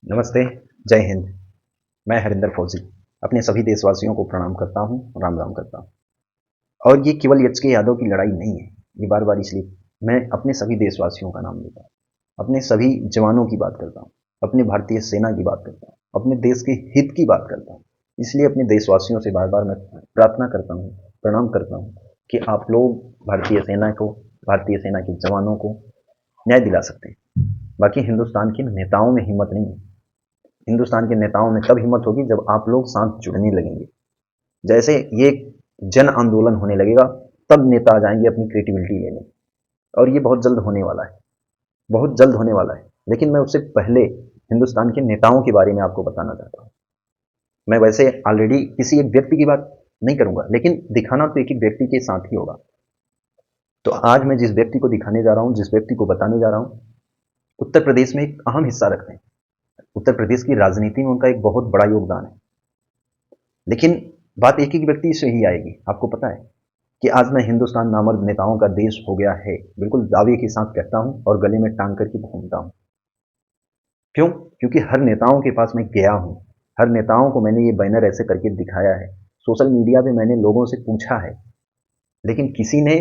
नमस्ते, जय हिंद। मैं हरिंदर फौजी अपने सभी देशवासियों को प्रणाम करता हूँ, राम राम करता हूँ। और ये केवल एच.के. यादव की लड़ाई नहीं है, ये बार-बार इसलिए मैं अपने सभी देशवासियों का नाम लेता हूँ, अपने सभी जवानों की बात करता हूँ, अपने भारतीय सेना की बात करता हूँ, अपने देश के हित की बात करता हूँ। इसलिए अपने देशवासियों से बार-बार मैं प्रार्थना करता हूँ, प्रणाम करता हूँ कि आप लोग भारतीय सेना के जवानों को न्याय दिला सकते हैं। बाकी हिंदुस्तान के नेताओं में हिम्मत नहीं है। हिंदुस्तान के नेताओं में तब हिम्मत होगी जब आप लोग साथ जुड़ने लगेंगे। जैसे ये जन आंदोलन होने लगेगा, तब नेता आ जाएंगे अपनी क्रिएटिविटी लेने। और ये बहुत जल्द होने वाला है, बहुत जल्द होने वाला है। लेकिन मैं उससे पहले हिंदुस्तान के नेताओं के बारे में आपको बताना चाहता हूँ। मैं वैसे ऑलरेडी किसी एक व्यक्ति की बात नहीं करूंगा, लेकिन दिखाना तो एक ही व्यक्ति के साथ ही होगा। तो आज मैं जिस व्यक्ति को दिखाने जा रहा हूँ, जिस व्यक्ति को बताने जा रहा हूँ, उत्तर प्रदेश में एक अहम हिस्सा रखते हैं। उत्तर प्रदेश की राजनीति में उनका एक बहुत बड़ा योगदान है। लेकिन बात एक ही व्यक्ति से ही आएगी। आपको पता है कि आज मैं हिंदुस्तान नामर्द नेताओं का देश हो गया है, बिल्कुल दावे के साथ कहता हूं और गले में टांग करके घूमता हूं। क्यों? क्योंकि हर नेताओं के पास मैं गया हूं, हर नेताओं को मैंने ये बैनर ऐसे करके दिखाया है, सोशल मीडिया पे मैंने लोगों से पूछा है, लेकिन किसी ने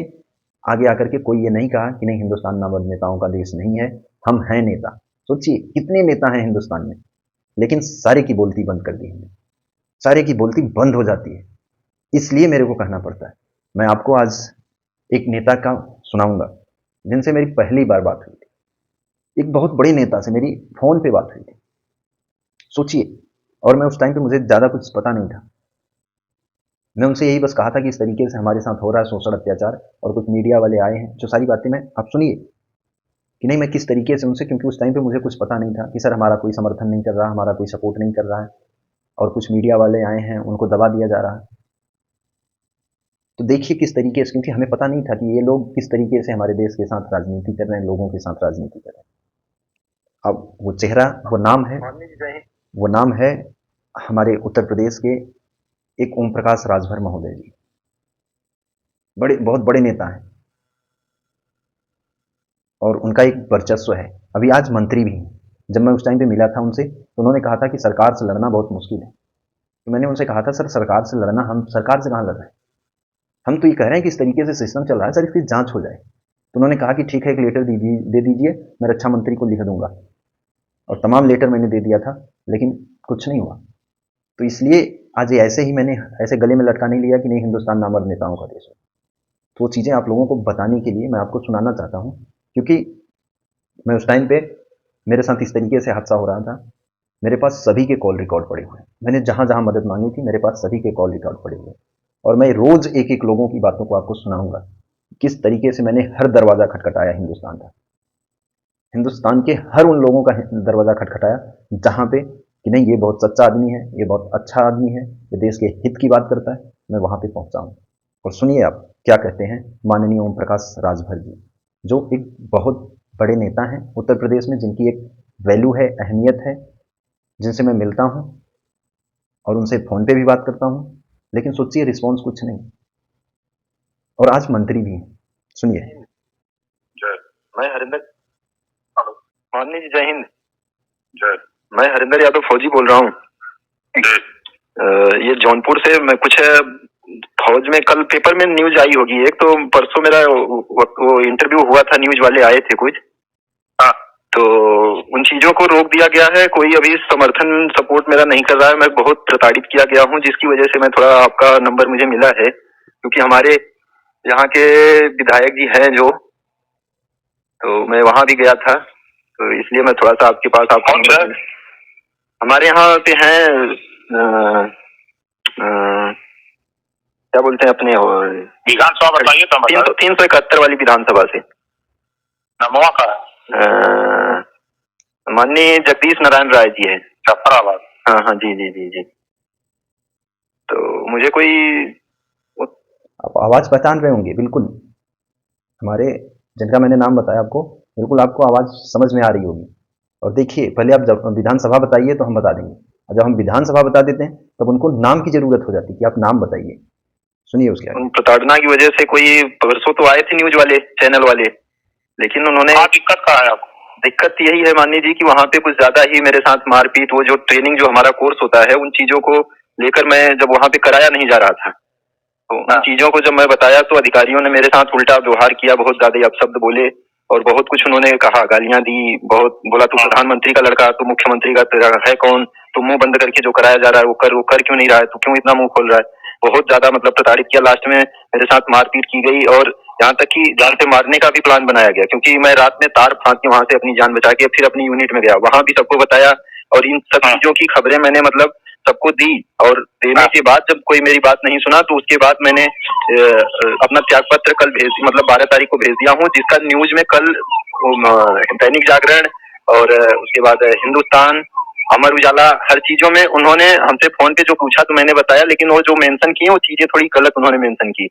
आगे आकर के कोई ये नहीं कहा कि नहीं, हिंदुस्तान नामर्द नेताओं का देश नहीं है, हम हैं नेता। सोचिए कितने नेता हैं हिंदुस्तान में, लेकिन सारे की बोलती बंद कर दी हमने। सारे की बोलती बंद हो जाती है, इसलिए मेरे को कहना पड़ता है। मैं आपको आज एक नेता का सुनाऊंगा जिनसे मेरी पहली बार बात हुई थी। एक बहुत बड़े नेता से मेरी फोन पे बात हुई थी, सोचिए। और मैं उस टाइम पे मुझे ज़्यादा कुछ पता नहीं था। मैं उनसे यही बस कहा था कि इस तरीके से हमारे साथ हो रहा है शोषण अत्याचार, और कुछ मीडिया वाले आए हैं, जो सारी बातें मैं आप सुनिए कि नहीं मैं किस तरीके से उनसे, क्योंकि उस टाइम पे मुझे कुछ पता नहीं था कि सर हमारा कोई समर्थन नहीं कर रहा, हमारा कोई सपोर्ट नहीं कर रहा है, और कुछ मीडिया वाले आए हैं, उनको दबा दिया जा रहा है। तो देखिए किस तरीके से, क्योंकि हमें पता नहीं था कि ये लोग किस तरीके से हमारे देश के साथ राजनीति कर रहे हैं, लोगों के साथ राजनीति कर रहे हैं। अब वो चेहरा, वो नाम है हमारे उत्तर प्रदेश के एक ओम प्रकाश राजभर महोदय जी। बड़े बहुत बड़े नेता हैं और उनका एक वर्चस्व है। अभी आज मंत्री भी हैं। जब मैं उस टाइम पे मिला था उनसे, तो उन्होंने कहा था कि सरकार से लड़ना बहुत मुश्किल है। तो मैंने उनसे कहा था, सर सरकार से लड़ना, हम सरकार से कहाँ लड़ रहे हैं, हम तो ये कह रहे हैं कि इस तरीके से सिस्टम चल रहा है सर, इसकी जांच हो जाए। तो उन्होंने कहा कि ठीक है, एक लेटर दे दीजिए, मैं रक्षा मंत्री को लिख दूंगा। और तमाम लेटर मैंने दे दिया था, लेकिन कुछ नहीं हुआ। तो इसलिए आज ये ऐसे ही मैंने ऐसे गले में लटका नहीं लिया कि नहीं, हिंदुस्तान नामर्द नेताओं का देश है। तो वो चीज़ें आप लोगों को बताने के लिए मैं आपको सुनाना चाहता हूँ, क्योंकि मैं उस टाइम पे मेरे साथ इस तरीके से हादसा हो रहा था। मेरे पास सभी के कॉल रिकॉर्ड पड़े हुए हैं। मैंने जहाँ जहाँ मदद मांगी थी, मेरे पास सभी के कॉल रिकॉर्ड पड़े हुए हैं। और मैं रोज एक एक लोगों की बातों को आपको सुनाऊंगा, किस तरीके से मैंने हर दरवाजा खटखटाया हिंदुस्तान का, हिंदुस्तान के हर उन लोगों का दरवाजा खटखटाया जहाँ पे कि नहीं, ये बहुत सच्चा आदमी है, ये बहुत अच्छा आदमी है, ये देश के हित की बात करता है। मैं वहां पे पहुंचा हूँ। और सुनिए आप क्या कहते हैं माननीय ओम प्रकाश राजभर जी, जो एक बहुत बड़े नेता हैं उत्तर प्रदेश में, जिनकी एक वैल्यू है, अहमियत है, जिनसे मैं मिलता हूँ और उनसे फ़ोन पे भी बात करता हूँ। लेकिन सोचिए रिस्पॉन्स कुछ नहीं, और आज मंत्री भी हैं। सुनिए। जय। मैं हरिंदर हेलो माननीय जी, जय हिंद। जय। मैं हरिंदर यादव फौजी बोल रहा हूँ। ये जौनपुर से मैं कुछ फौज में कल पेपर में न्यूज आई होगी एक, तो परसों मेरा वो इंटरव्यू हुआ था, न्यूज वाले आए थे कुछ। हाँ। तो उन चीजों को रोक दिया गया है, कोई अभी समर्थन सपोर्ट मेरा नहीं कर रहा है। मैं बहुत प्रताड़ित किया गया हूँ, जिसकी वजह से मैं थोड़ा, आपका नंबर मुझे मिला है, क्योंकि हमारे यहाँ के विधायक जी हैं जो, तो मैं वहां भी गया था, तो इसलिए मैं थोड़ा सा आपके पास आपका हमारे यहाँ पे हैं क्या बोलते हैं अपने, विधानसभा बताइए तो 371 वाली विधानसभा से। नमवा का माननीय जगदीश नारायण राय जी है, जफराबाद। हाँ हाँ, जी जी जी जी। तो मुझे कोई, आप आवाज़ पहचान रहे होंगे बिल्कुल, हमारे जिनका मैंने नाम बताया आपको, बिल्कुल आपको आवाज़ समझ में आ रही होगी। और देखिए, पहले आप जब विधानसभा बताइए तो हम बता देंगे, और जब हम विधानसभा बता देते हैं तब उनको नाम की ज़रूरत हो जाती है कि आप नाम बताइए। सुनिए उसके आगे। प्रताड़ना की वजह से कोई परसों तो आए थे न्यूज वाले, चैनल वाले, लेकिन उन्होंने, दिक्कत कहाँ है आपको? दिक्कत यही है माननी जी कि वहाँ पे कुछ ज्यादा ही मेरे साथ मारपीट, वो जो ट्रेनिंग जो हमारा कोर्स होता है उन चीजों को लेकर मैं जब वहाँ पे कराया नहीं जा रहा था, तो उन चीजों को जब मैं बताया तो अधिकारियों ने मेरे साथ उल्टा व्यवहार किया, बहुत ज्यादा अपशब्द बोले और बहुत कुछ उन्होंने कहा, गालियां दी, बहुत बोला तू प्रधानमंत्री का लड़का, तू मुख्यमंत्री का तेरा है कौन, तू मुंह बंद करके जो कराया जा रहा है वो कर क्यों नहीं रहा है, तू क्यों इतना मुंह खोल रहा है। बहुत ज्यादा मतलब प्रताड़ित किया, लास्ट में मेरे साथ मारपीट की गई और यहाँ तक कि जान से मारने का भी प्लान बनाया गया, क्योंकि मैं रात में तार फांद के वहां से अपनी जान बचा के फिर अपनी यूनिट में गया, वहां भी सबको बताया और इन सब चीजों की खबरें मैंने मतलब सबको दी और देने के बाद जब कोई मेरी बात नहीं सुना तो उसके बाद मैंने अपना त्याग पत्र कल भेज मतलब 12 तारीख को भेज दिया हूँ, जिसका न्यूज में कल दैनिक जागरण और उसके बाद हिंदुस्तान, अमर उजाला, हर चीजों में उन्होंने हमसे फोन पे जो पूछा तो मैंने बताया, लेकिन वो जो मेंशन किए वो चीजें थोड़ी गलत उन्होंने मेंशन की,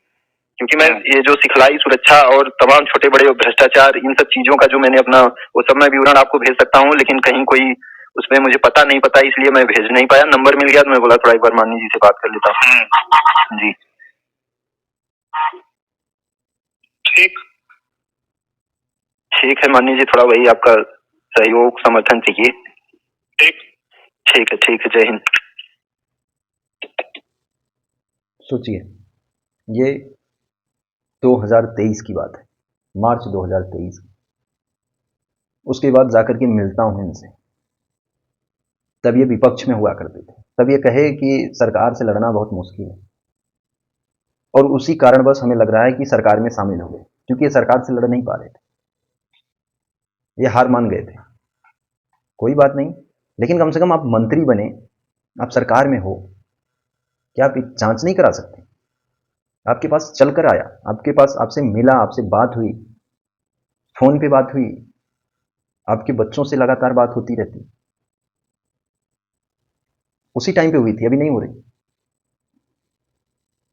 क्योंकि मैं ये जो सिखलाई सुरक्षा और तमाम छोटे बड़े भ्रष्टाचार इन सब चीजों का जो मैंने अपना वो सब मैं विवरण आपको भेज सकता हूँ, लेकिन कहीं कोई उसमें मुझे पता नहीं पता इसलिए मैं भेज नहीं पाया। नंबर मिल गया तो मैं बोला थोड़ा एक बार माननी जी से बात कर लेता हूँ। जी ठीक ठीक है माननी जी, थोड़ा वही आपका सहयोग समर्थन चाहिए। ठीक ठीक है, जय हिंद। सोचिए, ये 2023 की बात है, मार्च 2023 की। उसके बाद जाकर के मिलता हूँ इनसे, तब ये विपक्ष में हुआ करते थे, तब ये कहे कि सरकार से लड़ना बहुत मुश्किल है और उसी कारणवश हमें लग रहा है कि सरकार में शामिल हो गए, क्योंकि ये सरकार से लड़ नहीं पा रहे थे, ये हार मान गए थे। कोई बात नहीं, लेकिन कम से कम आप मंत्री बने, आप सरकार में हो, क्या आप एक जांच नहीं करा सकते? आपके पास चल कर आया, आपके पास आपसे मिला, आपसे बात हुई, फोन पे बात हुई, आपके बच्चों से लगातार बात होती रहती, उसी टाइम पे हुई थी, अभी नहीं हो रही।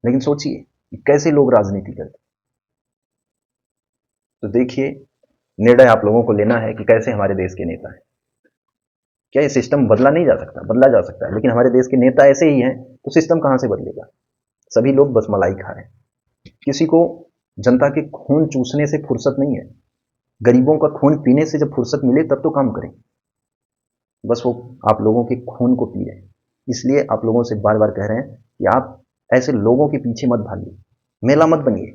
लेकिन सोचिए कि कैसे लोग राजनीति करते। तो देखिए, निर्णय आप लोगों को लेना है कि कैसे हमारे देश के नेता हैं। क्या ये सिस्टम बदला नहीं जा सकता? बदला जा सकता है, लेकिन हमारे देश के नेता ऐसे ही हैं तो सिस्टम कहां से बदलेगा? सभी लोग बस मलाई खा रहे हैं। किसी को जनता के खून चूसने से फुर्सत नहीं है। गरीबों का खून पीने से जब फुर्सत मिले तब तो काम करें। बस वो आप लोगों के खून को पी रहे हैं। इसलिए आप लोगों से बार बार कह रहे हैं कि आप ऐसे लोगों के पीछे मत भागिए, मेला मत बनिए।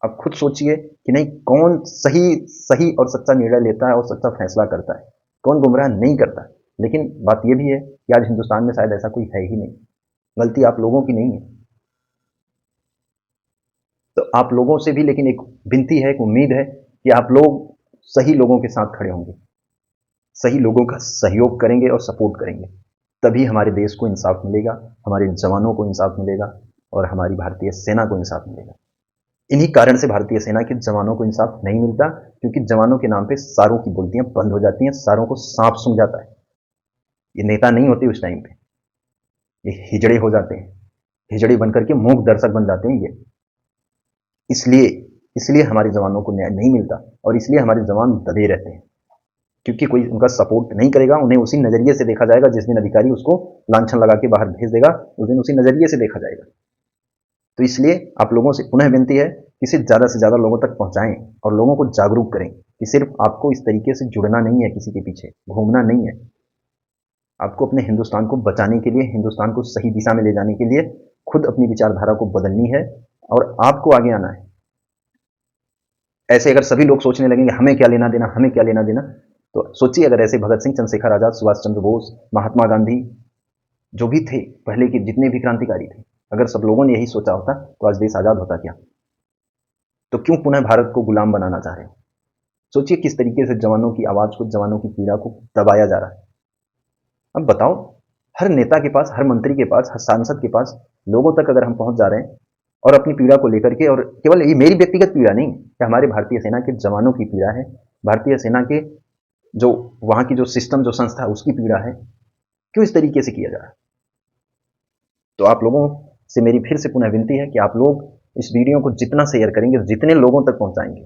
अब खुद सोचिए कि नहीं, कौन सही सही और सच्चा निर्णय लेता है और सच्चा फैसला करता है, कौन गुमराह नहीं करता। लेकिन बात यह भी है कि आज हिंदुस्तान में शायद ऐसा कोई है ही नहीं। गलती आप लोगों की नहीं है। तो आप लोगों से भी लेकिन एक विनती है, एक उम्मीद है कि आप लोग सही लोगों के साथ खड़े होंगे, सही लोगों का सहयोग करेंगे और सपोर्ट करेंगे। तभी हमारे देश को इंसाफ मिलेगा, हमारे जवानों को इंसाफ मिलेगा और हमारी भारतीय सेना को इंसाफ मिलेगा। इन्हीं कारण से भारतीय सेना के जवानों को इंसाफ नहीं मिलता, क्योंकि जवानों के नाम पे सारों की बोलतियां बंद हो जाती हैं, सारों को सांप सूंघ जाता है। ये नेता नहीं होते उस टाइम पे, ये हिजड़े हो जाते हैं, हिजड़े बनकर के मूक दर्शक बन जाते हैं ये। इसलिए इसलिए हमारे जवानों को न्याय नहीं मिलता और इसलिए हमारे जवान दबे रहते हैं, क्योंकि कोई उनका सपोर्ट नहीं करेगा। उन्हें उसी नजरिए से देखा जाएगा, जिस दिन अधिकारी उसको लांछन लगा के बाहर भेज देगा उस दिन उसी नजरिए से देखा जाएगा। तो इसलिए आप लोगों से पुनः विनती है कि इसे ज़्यादा से ज़्यादा लोगों तक पहुंचाएं और लोगों को जागरूक करें कि सिर्फ आपको इस तरीके से जुड़ना नहीं है, किसी के पीछे घूमना नहीं है। आपको अपने हिंदुस्तान को बचाने के लिए, हिंदुस्तान को सही दिशा में ले जाने के लिए खुद अपनी विचारधारा को बदलनी है और आपको आगे आना है। ऐसे अगर सभी लोग सोचने लगेंगे हमें क्या लेना देना, हमें क्या लेना देना, तो सोचिए अगर ऐसे भगत सिंह, चंद्रशेखर आजाद, सुभाष चंद्र बोस, महात्मा गांधी, जो भी थे पहले के जितने भी क्रांतिकारी थे, अगर सब लोगों ने यही सोचा होता तो आज देश आजाद होता क्या? तो क्यों पुनः भारत को गुलाम बनाना चाह रहे हैं? सोचिए किस तरीके से जवानों की आवाज को, जवानों की पीड़ा को दबाया जा रहा है। अब बताओ, हर नेता के पास, हर मंत्री के पास, हर सांसद के पास लोगों तक अगर हम पहुंच जा रहे हैं और अपनी पीड़ा को लेकर के, और केवल ये मेरी व्यक्तिगत पीड़ा नहीं, कि हमारे भारतीय सेना के जवानों की पीड़ा है, भारतीय सेना के जो वहां की जो सिस्टम, जो संस्था, उसकी पीड़ा है, क्यों इस तरीके से किया जा रहा है? तो आप लोगों से मेरी फिर से पुनः विनती है कि आप लोग इस वीडियो को जितना शेयर करेंगे, जितने लोगों तक पहुंचाएंगे,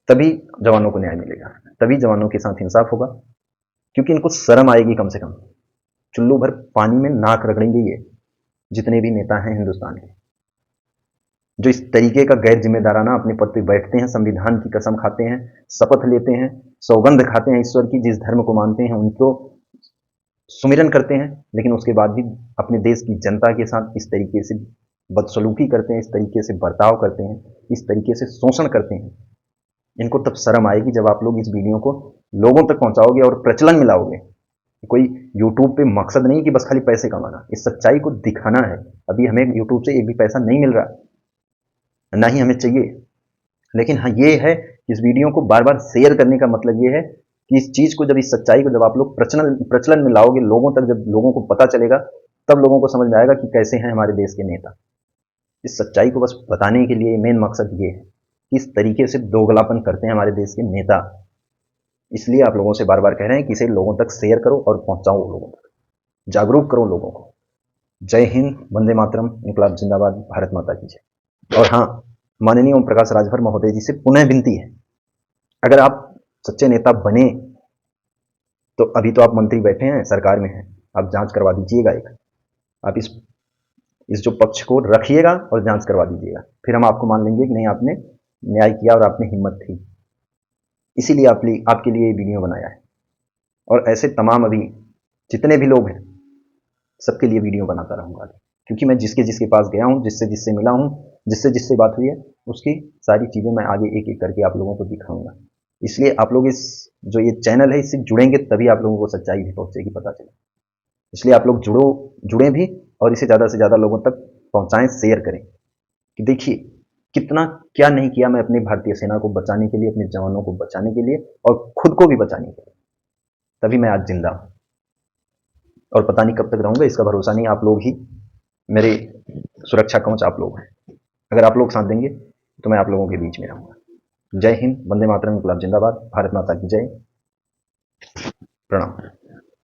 तभी जवानों को न्याय मिलेगा, तभी जवानों के साथ इंसाफ होगा। क्योंकि इनको शर्म आएगी, कम से कम चुल्लू भर पानी में नाक रगड़ेंगे ये जितने भी नेता हैं हिंदुस्तान के। जो इस तरीके का गैर जिम्मेदाराना अपने पद पे बैठते हैं, संविधान की कसम खाते हैं, शपथ लेते हैं, सौगंध खाते हैं ईश्वर की, जिस धर्म को मानते हैं उनको सुमिरन करते हैं, लेकिन उसके बाद भी अपने देश की जनता के साथ इस तरीके से बदसलूकी करते हैं, इस तरीके से बर्ताव करते हैं, इस तरीके से शोषण करते हैं। इनको तब शर्म आएगी जब आप लोग इस वीडियो को लोगों तक पहुंचाओगे और प्रचलन में लाओगे। कोई यूट्यूब पे मकसद नहीं कि बस खाली पैसे कमाना, इस सच्चाई को दिखाना है। अभी हमें यूट्यूब से एक भी पैसा नहीं मिल रहा, ना ही हमें चाहिए, लेकिन हाँ ये है कि इस वीडियो को बार बार शेयर करने का मतलब ये है कि इस चीज़ को, जब इस सच्चाई को जब आप लोग प्रचलन में लाओगे लोगों तक, जब लोगों को पता चलेगा, तब लोगों को समझ में आएगा कि कैसे हैं हमारे देश के नेता। इस सच्चाई को बस बताने के लिए मेन मकसद ये है कि इस तरीके से दोगलापन करते हैं हमारे देश के नेता। इसलिए आप लोगों से बार बार कह रहे हैं कि इसे लोगों तक शेयर करो और पहुंचाओ लोगों तक, जागरूक करो लोगों को। जय हिंद, वंदे मातरम, इनकलाब जिंदाबाद, भारत माता की जय। और हाँ, माननीय ओम प्रकाश राजभर महोदय जी से पुनः विनती है, अगर आप सच्चे नेता बने तो अभी तो आप मंत्री बैठे हैं, सरकार में हैं, आप जांच करवा दीजिएगा एक, आप इस जो पक्ष को रखिएगा और जांच करवा दीजिएगा, फिर हम आपको मान लेंगे कि नहीं आपने न्याय किया और आपने हिम्मत थी। इसीलिए आपके लिए ये वीडियो बनाया है, और ऐसे तमाम अभी जितने भी लोग हैं सबके लिए वीडियो बनाता रहूँगा, क्योंकि मैं जिसके जिसके पास गया हूँ, जिससे जिससे मिला हूँ, जिससे जिससे बात हुई है, उसकी सारी चीज़ें मैं आगे एक एक करके आप लोगों को दिखाऊंगा। इसलिए आप लोग इस जो ये चैनल है इससे जुड़ेंगे तभी आप लोगों को सच्चाई भी पहुँचेगी, पता चले। इसलिए आप लोग जुड़ें भी, और इसे ज़्यादा से ज़्यादा लोगों तक पहुँचाएँ, शेयर करें कि देखिए कितना क्या नहीं किया मैं अपनी भारतीय सेना को बचाने के लिए, अपने जवानों को बचाने के लिए और खुद को भी बचाने के लिए। तभी मैं आज जिंदा हूँ, और पता नहीं कब तक रहूँगा, इसका भरोसा नहीं। आप लोग ही मेरे सुरक्षा कवच आप लोग हैं। अगर आप लोग साथ देंगे तो मैं आप लोगों के बीच में रहूँगा। जय हिंद, वंदे मातरम, इनकलाब जिंदाबाद, भारत माता की जय, प्रणाम।